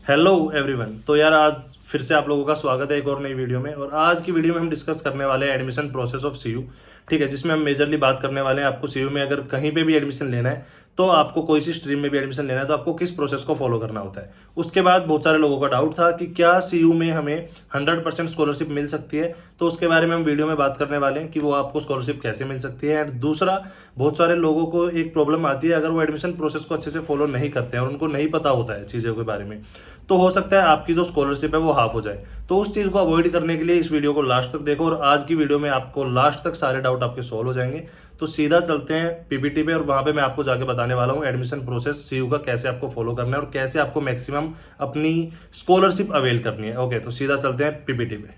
Hello everyone. तो यार आज फिर से आप लोगों का स्वागत है एक और नई वीडियो में। और आज की वीडियो में हम डिस्कस करने वाले हैं एडमिशन प्रोसेस ऑफ सीयू। ठीक है, जिसमें हम मेजरली बात करने वाले हैं आपको सीयू में अगर कहीं पे भी एडमिशन लेना है, तो आपको कोई सी स्ट्रीम में भी एडमिशन लेना है तो आपको किस प्रोसेस को फॉलो करना होता है। उसके बाद बहुत सारे लोगों का डाउट था कि क्या सीयू में हमें 100% स्कॉलरशिप मिल सकती है, तो उसके बारे में हम वीडियो में बात करने वाले हैं कि वो आपको स्कॉलरशिप कैसे मिल सकती है। एंड दूसरा, बहुत सारे लोगों को एक प्रॉब्लम आती है अगर वो एडमिशन प्रोसेस को अच्छे से फॉलो नहीं करते हैं और उनको नहीं पता होता है चीज़ों के बारे में, तो हो सकता है आपकी जो स्कॉलरशिप है वो हाफ हो जाए। तो उस चीज़ को अवॉइड करने के लिए इस वीडियो को लास्ट तक देखो, और आज की वीडियो में आपको लास्ट तक सारे डाउट आपके सॉल्व हो जाएंगे। तो सीधा चलते हैं पीपीटी पे, और वहां पे मैं आपको जाके बताने वाला हूँ एडमिशन प्रोसेस सीयू का कैसे आपको फॉलो करना है और कैसे आपको मैक्सिमम अपनी स्कॉलरशिप अवेल करनी है। ओके, तो सीधा चलते हैं पीपीटी पे।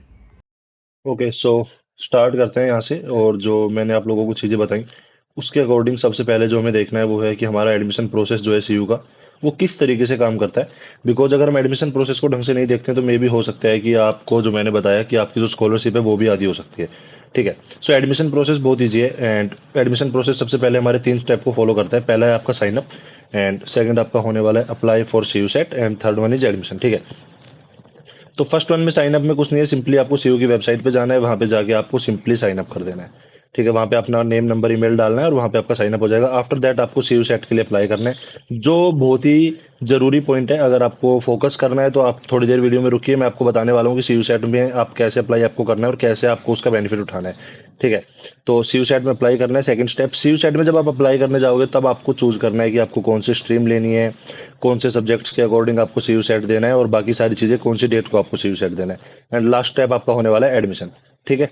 ओके सो स्टार्ट करते हैं यहाँ से। और जो मैंने आप लोगों को चीज़ें बताई उसके अकॉर्डिंग सबसे पहले जो हमें देखना है वो है कि हमारा एडमिशन प्रोसेस जो है सीयू का वो किस तरीके से काम करता है। बिकॉज अगर हम एडमिशन प्रोसेस को ढंग से नहीं देखते हैं तो मे भी हो सकता है कि आपको जो मैंने बताया कि आपकी जो स्कॉलरशिप है वो भी आधी हो सकती है। ठीक है। सो एडमिशन प्रोसेस बहुत ईजी है। एंड एडमिशन प्रोसेस सबसे पहले हमारे 3 स्टेप को फॉलो करता है। पहला है आपका साइन अप, एंड सेकंड आपका होने वाला है apply for C U set, and third one is admission. ठीक है। तो फर्स्ट वन में साइन अप में कुछ नहीं है, सिंपली आपको सीयू की वेबसाइट पे जाना है, वहां पे जाके आपको सिंपली साइन अप कर देना है। ठीक है, वहां पे अपना नेम नंबर ईमेल डालना है और वहां पे आपका साइन अप हो जाएगा। आफ्टर दैट आपको सीयू सेट के लिए अप्लाई करना है, जो बहुत ही जरूरी पॉइंट है। अगर आपको फोकस करना है तो आप थोड़ी देर वीडियो में रुकिए, मैं आपको बताने वाला हूँ कि सीयू सेट में आप कैसे अप्लाई आपको करना है और कैसे आपको उसका बेनिफिट उठाना है। ठीक है। तो सीयू सेट में अप्लाई करना है। सेकंड स्टेप, सीयू सेट में जब आप अप्लाई करने जाओगे तब आपको चूज करना है कि आपको कौन सी स्ट्रीम लेनी है, कौन से सब्जेक्ट्स के अकॉर्डिंग आपको सीयू सेट देना है, और बाकी सारी चीजें कौन सी डेट को आपको सीयू सेट देना है। एंड लास्ट स्टेप आपका होने वाला है एडमिशन। ठीक है।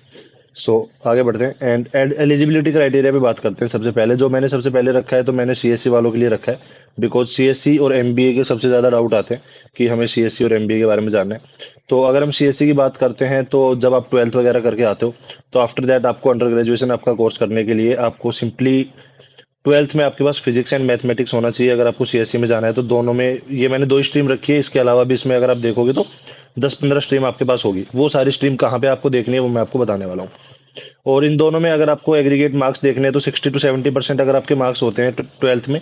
सो आगे बढ़ते हैं एंड एलिजिबिलिटी क्राइटेरिया पे बात करते हैं। सबसे पहले जो मैंने सबसे पहले रखा है तो मैंने सीएससी वालों के लिए रखा है। बिकॉज सीएससी और एमबीए के सबसे ज्यादा डाउट आते हैं कि हमें सीएससी और एमबीए के बारे में जानना है। तो अगर हम सीएससी की बात करते हैं तो जब आप 12th वगैरह करके आते हो तो आफ्टर दैट आपको अंडर ग्रेजुएशन आपका कोर्स करने के लिए आपको सिंपली 12th में आपके पास फिजिक्स एंड मैथमेटिक्स होना चाहिए। अगर आपको सीएससी में जाना है तो दोनों में, ये मैंने 2 स्ट्रीम रखी है, इसके अलावा भी इसमें अगर आप देखोगे तो 10-15 स्ट्रीम आपके पास होगी। वो सारी स्ट्रीम कहाँ पे आपको देखनी है वो मैं आपको बताने वाला हूँ। और इन दोनों में अगर आपको एग्रीगेट मार्क्स देखने हैं तो 60 to 70% अगर आपके मार्क्स होते हैं 12th में,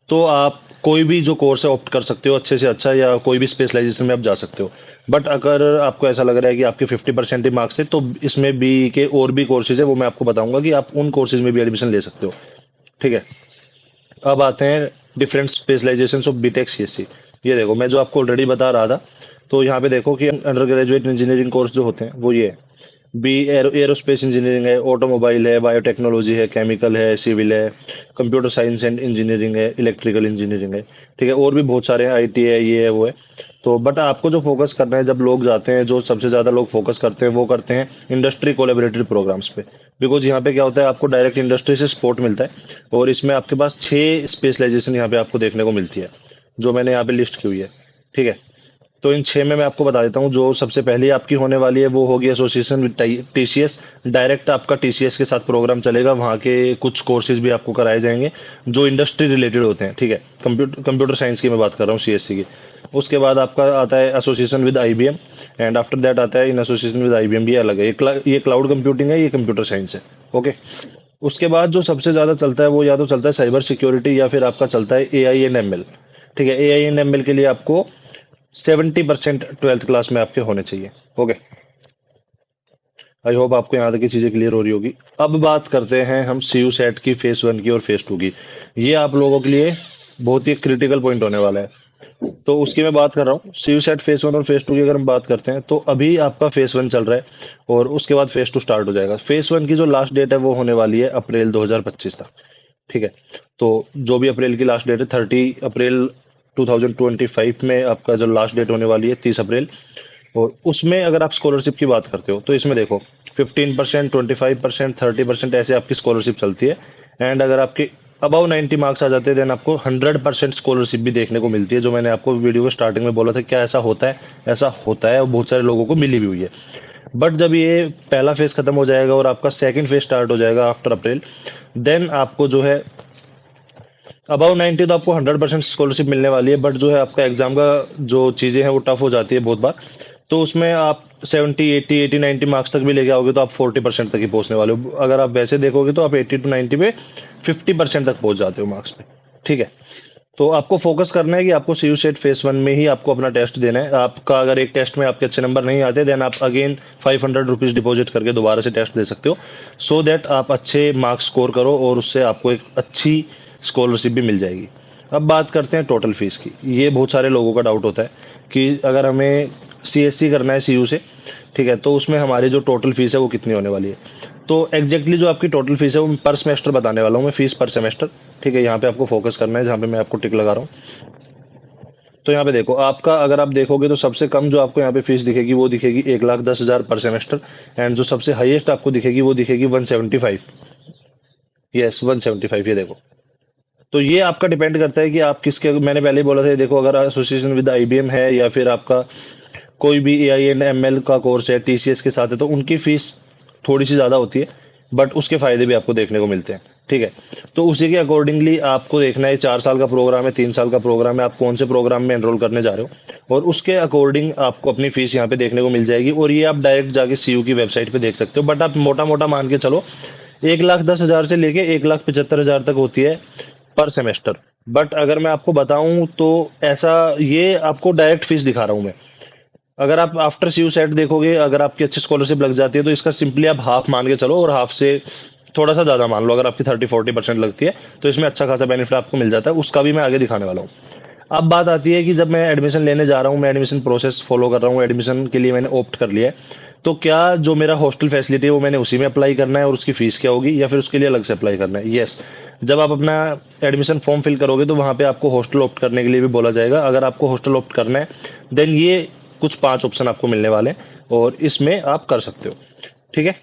तो आप कोई भी जो कोर्स है ऑप्ट कर सकते हो अच्छे से अच्छा, या कोई भी स्पेशलाइजेशन में आप जा सकते हो। बट अगर आपको ऐसा लग रहा है कि आपके 50% ही मार्क्स है तो इसमें बी के और भी कोर्सेज है, वो मैं आपको बताऊंगा कि आप उन कोर्सेज में भी एडमिशन ले सकते हो। ठीक है। अब आते हैं different specialisation of BTech CSC. ये देखो मैं जो आपको ऑलरेडी बता रहा था, तो यहाँ पे देखो कि अंडर ग्रेजुएट इंजीनियरिंग कोर्स जो होते हैं वो ये है। बी एरोस्पेस इंजीनियरिंग है, ऑटोमोबाइल है, बायोटेक्नोलॉजी है, केमिकल है, सिविल है, कंप्यूटर साइंस एंड इंजीनियरिंग है, इलेक्ट्रिकल इंजीनियरिंग है। ठीक है, और भी बहुत सारे हैं, आईटी है, ये है वो है। तो बट आपको जो फोकस करना है, जब लोग जाते हैं, जो सबसे ज्यादा लोग फोकस करते हैं वो करते हैं इंडस्ट्री कोलेबोरेटरी प्रोग्राम्स पे। बिकॉज यहाँ पे क्या होता है, आपको डायरेक्ट इंडस्ट्री से सपोर्ट मिलता है। और इसमें आपके पास 6 स्पेशलाइजेशन यहाँ पे आपको देखने को मिलती है, जो मैंने यहाँ पे लिस्ट की हुई है। ठीक है। तो इन 6 में मैं आपको बता देता हूँ। जो सबसे पहले आपकी होने वाली है वो होगी एसोसिएशन विद टीसीएस। डायरेक्ट आपका टीसीएस के साथ प्रोग्राम चलेगा, वहाँ के कुछ कोर्सेज भी आपको कराए जाएंगे जो इंडस्ट्री रिलेटेड होते हैं। ठीक है, कंप्यूटर साइंस की मैं बात कर रहा हूँ, सीएससी की। उसके बाद आपका आता है association with IBM, and after that आता है इन एसोसिएशन विद आईबीएम। ये अलग है, ये क्लाउड कंप्यूटिंग है, ये कंप्यूटर साइंस है। ओके। उसके बाद जो सबसे ज्यादा चलता है वो या तो चलता है साइबर सिक्योरिटी, या फिर आपका चलता है AI एंड ML। ठीक है, AI एंड ML के लिए आपको 70% 12th क्लास में आपके होने चाहिए। ओके। आई होप आपको यहाँ तक की चीजें क्लियर हो रही होगी। अब बात करते हैं हम सीयू सेट की फेज 1 की और फेज 2 की। ये आप लोगों के लिए बहुत ही क्रिटिकल पॉइंट होने वाला है, तो उसकी मैं बात कर रहा हूँ। सीयू सेट फेज 1 और फेज 2 की अगर हम बात करते हैं तो अभी आपका फेज 1 चल रहा है, और उसके बाद फेज 2 स्टार्ट हो जाएगा। फेज 1 की जो लास्ट डेट है वो होने वाली है अप्रैल 2025 तक। ठीक है। तो जो भी अप्रैल की लास्ट डेट है, 30 अप्रैल 2025 में आपका जो लास्ट डेट होने वाली है, 30 अप्रैल। और उसमें अगर आप स्कॉलरशिप की बात करते हो तो इसमें देखो 15%, 25%, 30% ऐसे आपकी स्कॉलरशिप चलती है। एंड अगर आपके अबाउ 90 मार्क्स आ जाते हैं देन आपको 100% स्कॉलरशिप भी देखने को मिलती है, जो मैंने आपको वीडियो के स्टार्टिंग में बोला था। क्या ऐसा होता है? ऐसा होता है, और बहुत सारे लोगों को मिली भी हुई है। बट जब ये पहला फेज खत्म हो जाएगा और आपका सेकंड फेज स्टार्ट हो जाएगा आफ्टर अप्रैल, देन आपको जो है अबाउ 90 तो आपको 100% स्कॉलरशिप मिलने वाली है। बट जो है आपका एग्जाम का जो चीजें हैं वो टफ हो जाती है बहुत बार। तो उसमें आप 70, 80, 90 मार्क्स तक भी लेके आओगे तो आप 40% तक ही पहुंचने वाले हो। अगर आप वैसे देखोगे तो आप 80 to 90 पे 50% तक पहुंच जाते हो मार्क्स पे। ठीक है। तो आपको फोकस करना है कि आपको सीयू सेट फेस 1 में ही आपको अपना टेस्ट देना है। आपका अगर एक टेस्ट में आपके अच्छे नंबर नहीं आते, देन आप अगेन 500 रुपीज़ डिपॉजिट करके दोबारा से टेस्ट दे सकते हो, सो दैट आप अच्छे मार्क्स स्कोर करो और उससे आपको एक अच्छी स्कॉलरशिप भी मिल जाएगी। अब बात करते हैं टोटल फीस की। ये बहुत सारे लोगों का डाउट होता है कि अगर हमें सीएससी करना है सीयू से, ठीक है, तो उसमें हमारी जो टोटल फीस है वो कितनी होने वाली है। तो एग्जैक्टली जो आपकी टोटल फीस है वो पर सेमेस्टर बताने वाला हूँ मैं, फीस पर सेमेस्टर। ठीक है, यहाँ पे आपको फोकस करना है, जहाँ पे मैं आपको टिक लगा रहा हूँ। तो यहाँ पे देखो, आपका अगर आप देखोगे तो सबसे कम जो आपको यहाँ पे फीस दिखेगी वो दिखेगी 1,10,000 पर सेमेस्टर। एंड जो सबसे हाईएस्ट आपको दिखेगी वो दिखेगी 175। यस, 175, ये देखो। तो ये आपका डिपेंड करता है कि आप किसके, मैंने पहले ही बोला था, ये देखो, अगर एसोसिएशन विद आईबीएम है या फिर आपका कोई भी एआई एंड एमएल का कोर्स है टीसीएस के साथ है, तो उनकी फीस थोड़ी सी ज़्यादा होती है, बट उसके फायदे भी आपको देखने को मिलते हैं। ठीक है, तो उसी के अकॉर्डिंगली आपको देखना है 4 साल का प्रोग्राम है, 3 साल का प्रोग्राम है, आप कौन से प्रोग्राम में एनरोल करने जा रहे हो, और उसके अकॉर्डिंग आपको अपनी फीस यहाँ पे देखने को मिल जाएगी। और ये आप डायरेक्ट जाके सीयू की वेबसाइट पे देख सकते हो, बट आप मोटा मोटा मान के चलो 1,10,000 से लेके 1,75,000 तक होती है पर सेमेस्टर। बट अगर मैं आपको बताऊं तो ऐसा, ये आपको डायरेक्ट फीस दिखा रहा हूं मैं। अगर आप आफ्टर सीयू सेट देखोगे, अगर आपकी अच्छी स्कॉलरशिप लग जाती है तो इसका सिंपली आप हाफ मान के चलो, और हाफ से थोड़ा सा ज़्यादा मान लो। अगर आपकी 30-40% लगती है तो इसमें अच्छा खासा बेनिफिट आपको मिल जाता है, उसका भी मैं आगे दिखाने वाला हूँ। अब बात आती है कि जब मैं एडमिशन लेने जा रहा हूँ, मैं एडमिशन प्रोसेस फॉलो कर रहा हूँ, एडमिशन के लिए मैंने ऑप्ट कर लिया है, तो क्या जो मेरा हॉस्टल फैसिलिटी है वो मैंने उसी में अप्लाई करना है और उसकी फीस क्या होगी, या फिर उसके लिए अलग से अप्लाई करना है? यस, जब आप अपना एडमिशन फॉर्म फिल करोगे तो वहाँ पे आपको हॉस्टल ऑप्ट करने के लिए भी बोला जाएगा। अगर आपको हॉस्टल ऑप्ट करना है, देन ये कुछ 5 ऑप्शन आपको मिलने वाले हैं और इसमें आप कर सकते हो। ठीक है,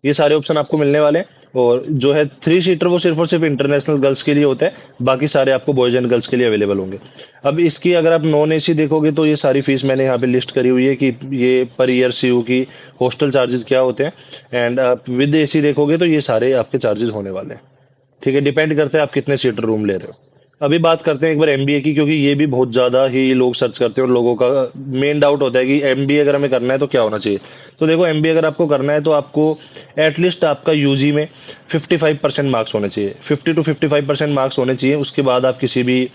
ये सारे ऑप्शन आपको मिलने वाले हैं। और जो है 3 सीटर वो सिर्फ और सिर्फ इंटरनेशनल गर्ल्स के लिए होता है, बाकी सारे आपको बॉयज एंड गर्ल्स के लिए अवेलेबल होंगे। अब इसकी अगर आप नॉन एसी देखोगे तो ये सारी फीस मैंने यहाँ पे लिस्ट करी हुई है कि ये पर ईयर सीयू की हॉस्टल चार्जेस क्या होते हैं। एंड आप विद एसी देखोगे तो ये सारे आपके चार्जेस होने वाले हैं। ठीक है, डिपेंड करता है आप कितने सीटर रूम ले रहे हो। अभी बात करते हैं एक बार एमबीए की, क्योंकि ये भी बहुत ज़्यादा ही लोग सर्च करते हैं और लोगों का मेन डाउट होता है कि एमबीए अगर हमें करना है तो क्या होना चाहिए। तो देखो, एमबीए अगर आपको करना है तो आपको एटलीस्ट आपका यूजी में 55% मार्क्स होने चाहिए, 50 to 55% मार्क्स होने चाहिए। उसके बाद आप किसी भी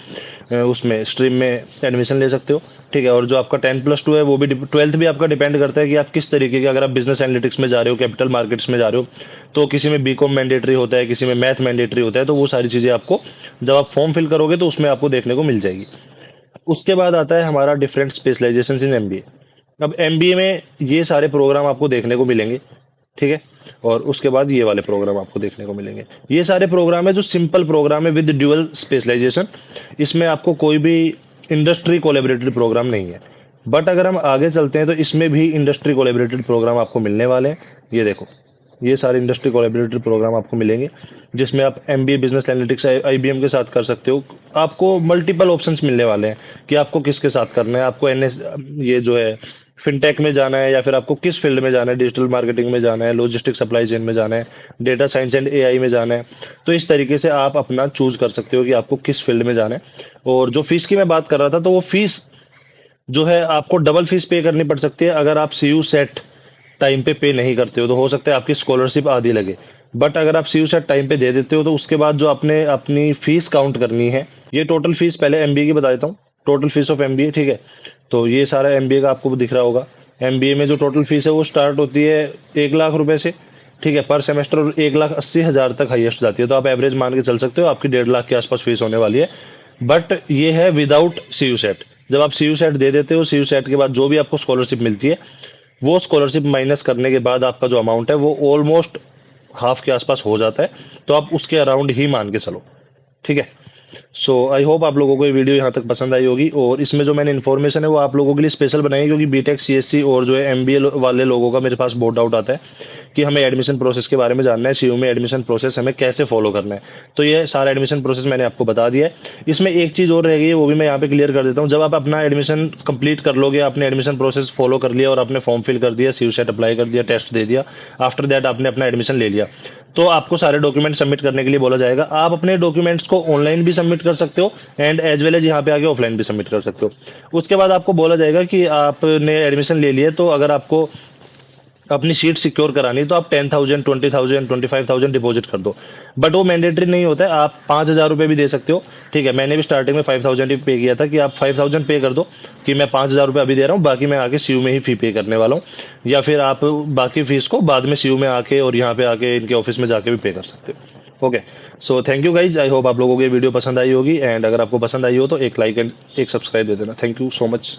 उसमें स्ट्रीम में एडमिशन ले सकते हो। ठीक है, और जो आपका 10+2 है वो भी, 12th भी आपका डिपेंड करता है कि आप किस तरीके के, अगर आप बिजनेस एनालिटिक्स में जा रहे हो, कैपिटल मार्केट्स में जा रहे हो, तो किसी में बीकॉम मैंडेटरी होता है, किसी में मैथ मैंडेटरी होता है। तो वो सारी चीज़ें आपको जब आप फॉर्म फिल करोगे तो उसमें आपको देखने को मिल जाएगी। उसके बाद आता है हमारा डिफरेंट स्पेशलाइजेशन इन एमबीए। अब एमबीए में ये सारे प्रोग्राम आपको देखने को मिलेंगे। ठीक है, और उसके बाद ये वाले प्रोग्राम आपको देखने को मिलेंगे। ये सारे प्रोग्राम है जो सिंपल प्रोग्राम है विद ड्यूअल स्पेशलाइजेशन। इसमें आपको कोई भी इंडस्ट्री कोलैबोरेटेड प्रोग्राम नहीं है। बट अगर हम आगे चलते हैं तो इसमें भी इंडस्ट्री कोलैबोरेटेड प्रोग्राम आपको मिलने वाले हैं। ये देखो, ये सारे इंडस्ट्री कोलैबोरेटेड प्रोग्राम आपको मिलेंगे, जिसमें आप एमबीए बिजनेस एनालिटिक्स आईबीएम के साथ कर सकते हो। आपको मल्टीपल ऑप्शंस मिलने वाले हैं कि आपको किसके साथ करना है। आपको एनएस, ये जो है फिनटेक में जाना है, या फिर आपको किस फील्ड में जाना है, डिजिटल मार्केटिंग में जाना है, लॉजिस्टिक सप्लाई चेन में जाना है, डेटा साइंस एंड एआई में जाना है। तो इस तरीके से आप अपना चूज कर सकते हो कि आपको किस फील्ड में जाना है। और जो फीस की मैं बात कर रहा था, तो वो फीस जो है आपको डबल फीस पे करनी पड़ सकती है अगर आप सीयू सेट टाइम पे नहीं करते हो। तो हो सकता है आपकी स्कॉलरशिप आधी लगे, बट अगर आप सीयू सेट टाइम पे दे देते हो तो उसके बाद जो आपने अपनी फीस काउंट करनी है, ये टोटल फीस पहले एमबीए की बता देता हूँ। टोटल फीस ऑफ एमबीए, ठीक है, तो ये सारा एमबीए का आपको दिख रहा होगा। एमबीए में जो टोटल फीस है वो स्टार्ट होती है 1 लाख रुपए से, ठीक है, पर सेमेस्टर, और 1,80,000 तक हाईएस्ट जाती है। तो आप एवरेज मान के चल सकते हो आपकी 1.5 लाख के आसपास फीस होने वाली है। बट ये है विदाउट सीयू सेट। जब आप सीयू सेट दे देते हो, सीयू सेट के बाद जो भी आपको स्कॉलरशिप मिलती है, वो स्कॉलरशिप माइनस करने के बाद आपका जो अमाउंट है वो ऑलमोस्ट हाफ के आसपास हो जाता है। तो आप उसके अराउंड ही मान के चलो। ठीक है, सो आई होप आप लोगों को ये वीडियो यहाँ तक पसंद आई होगी। और इसमें जो मैंने इन्फॉर्मेशन है वो आप लोगों के लिए स्पेशल बनाई है, क्योंकि बीटेक सीएससी और जो है एमबीए वाले लोगों का मेरे पास बहुत डाउट आता है कि हमें एडमिशन प्रोसेस के बारे में जानना है, सीयू में एडमिशन प्रोसेस हमें कैसे फॉलो करना है। तो ये सारा एडमिशन प्रोसेस मैंने आपको बता दिया है। इसमें एक चीज़ और रह गई है, वो भी मैं यहाँ पे क्लियर कर देता हूँ। जब आप अपना एडमिशन कंप्लीट कर लोगे, आपने एडमिशन प्रोसेस फॉलो कर लिया और आपने फॉर्म फिल कर दिया, सीयू सेट अप्लाई कर दिया, टेस्ट दे दिया, आफ्टर दैट आपने अपना एडमिशन ले लिया, तो आपको सारे डॉक्यूमेंट सबमिट करने के लिए बोला जाएगा। आप अपने डॉक्यूमेंट्स को ऑनलाइन भी सबमिट कर सकते हो एंड एज वेल एज यहाँ पे आके ऑफलाइन भी सबमिट कर सकते हो। उसके बाद आपको बोला जाएगा कि आपने एडमिशन ले लिया, तो अगर आपको अपनी सीट सिक्योर करानी तो आप 10,000, 20,000, 25,000 डिपॉजिट कर दो। बट वो मैंडेटरी नहीं होता है, आप 5,000 रुपये भी दे सकते हो। ठीक है, मैंने भी स्टार्टिंग में 5000 ही पे किया था कि आप 5000 पे कर दो कि मैं 5000 रुपये अभी दे रहा हूँ, बाकी मैं आके सीयू में ही फी पे करने वाला हूँ, या फिर आप बाकी फीस को बाद में सीयू में आके और यहाँ पे आके इनके ऑफिस में जाके भी पे कर सकते हो। Okay, so thank you guys, I hope आप लोगों को ये वीडियो पसंद आई होगी, एंड अगर आपको पसंद आई हो तो एक लाइक एंड एक सब्सक्राइब दे देना। Thank you so much.